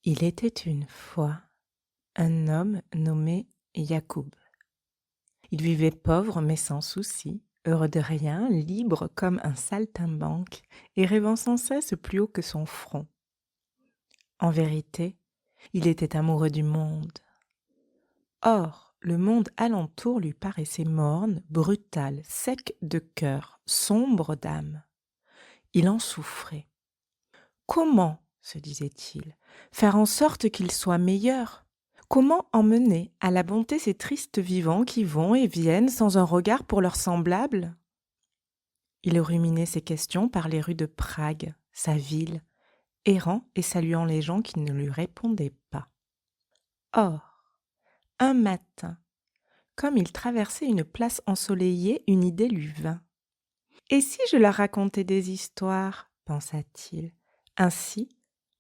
Il était une fois un homme nommé Yacoub. Il vivait pauvre mais sans souci, heureux de rien, libre comme un saltimbanque et rêvant sans cesse plus haut que son front. En vérité, il était amoureux du monde. Or, le monde alentour lui paraissait morne, brutal, sec de cœur, sombre d'âme. Il en souffrait. Comment, se disait-il, faire en sorte qu'il soit meilleur? Comment emmener à la bonté ces tristes vivants qui vont et viennent sans un regard pour leurs semblables? Il ruminait ces questions par les rues de Prague, sa ville, errant et saluant les gens qui ne lui répondaient pas. Or, un matin, comme il traversait une place ensoleillée, une idée lui vint. « Et si je leur racontais des histoires ?» pensa-t-il. « Ainsi,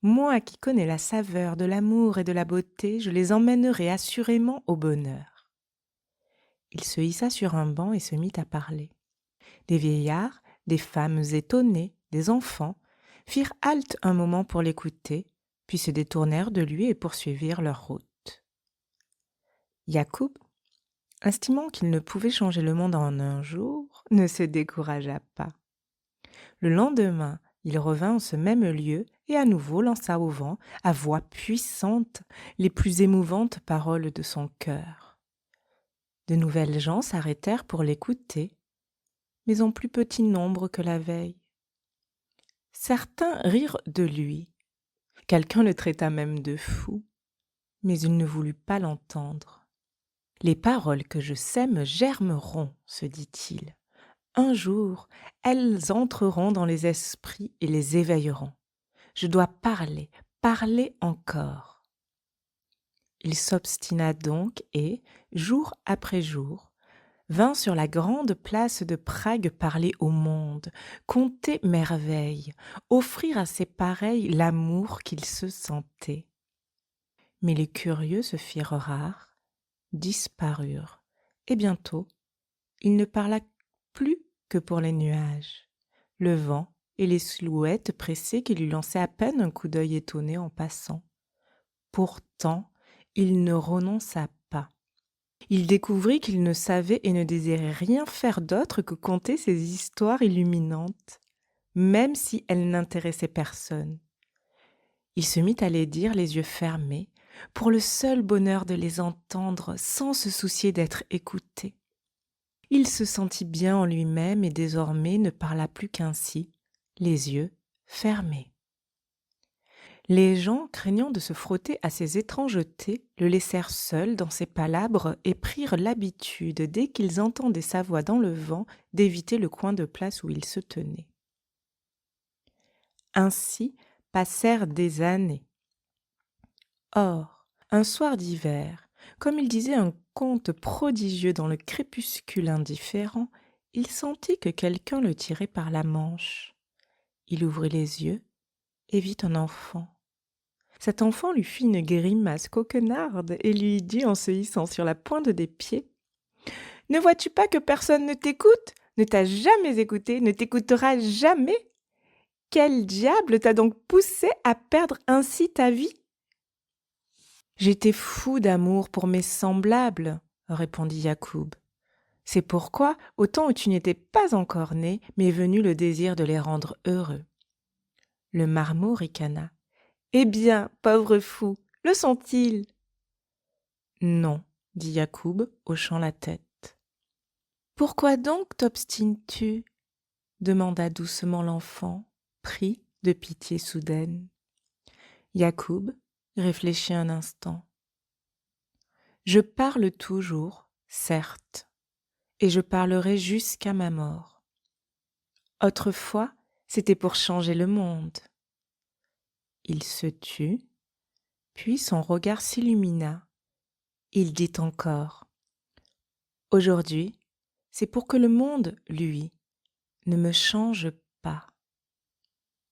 moi qui connais la saveur de l'amour et de la beauté, je les emmènerai assurément au bonheur. » Il se hissa sur un banc et se mit à parler. Des vieillards, des femmes étonnées, des enfants firent halte un moment pour l'écouter, puis se détournèrent de lui et poursuivirent leur route. Yacoub, estimant qu'il ne pouvait changer le monde en un jour, ne se découragea pas. Le lendemain, il revint en ce même lieu et à nouveau lança au vent, à voix puissante, les plus émouvantes paroles de son cœur. De nouvelles gens s'arrêtèrent pour l'écouter, mais en plus petit nombre que la veille. Certains rirent de lui. Quelqu'un le traita même de fou, mais il ne voulut pas l'entendre. « Les paroles que je sème germeront, se dit-il. Un jour, elles entreront dans les esprits et les éveilleront. Je dois parler, parler encore. » Il s'obstina donc et, jour après jour, vint sur la grande place de Prague parler au monde, conter merveilles, offrir à ses pareils l'amour qu'il se sentait. Mais les curieux se firent rares, disparurent, et bientôt, il ne parla plus que pour les nuages, le vent et les silhouettes pressées qui lui lançaient à peine un coup d'œil étonné en passant. Pourtant, il ne renonça pas. Il découvrit qu'il ne savait et ne désirait rien faire d'autre que conter ces histoires illuminantes, même si elles n'intéressaient personne. Il se mit à les dire les yeux fermés, pour le seul bonheur de les entendre sans se soucier d'être écouté. Il se sentit bien en lui-même et désormais ne parla plus qu'ainsi, les yeux fermés. Les gens, craignant de se frotter à ces étrangetés, le laissèrent seul dans ses palabres et prirent l'habitude, dès qu'ils entendaient sa voix dans le vent, d'éviter le coin de place où il se tenait. Ainsi passèrent des années. Or, un soir d'hiver, comme il disait un conte prodigieux dans le crépuscule indifférent, il sentit que quelqu'un le tirait par la manche. Il ouvrit les yeux et vit un enfant. Cet enfant lui fit une grimace coquenarde et lui dit en se hissant sur la pointe des pieds : « Ne vois-tu pas que personne ne t'écoute, ne t'a jamais écouté, ne t'écoutera jamais ? Quel diable t'a donc poussé à perdre ainsi ta vie ? » « J'étais fou d'amour pour mes semblables, » répondit Yacoub. « C'est pourquoi, au temps où tu n'étais pas encore né, m'est venu le désir de les rendre heureux. » Le marmot ricana. « Eh bien, pauvre fou, le sont-ils ?» « Non, » dit Yacoub, hochant la tête. « Pourquoi donc t'obstines-tu » demanda doucement l'enfant, pris de pitié soudaine. Yacoub réfléchit un instant. « Je parle toujours, certes, et je parlerai jusqu'à ma mort. Autrefois, c'était pour changer le monde. » Il se tut, puis son regard s'illumina. Il dit encore : « Aujourd'hui, c'est pour que le monde, lui, ne me change pas. »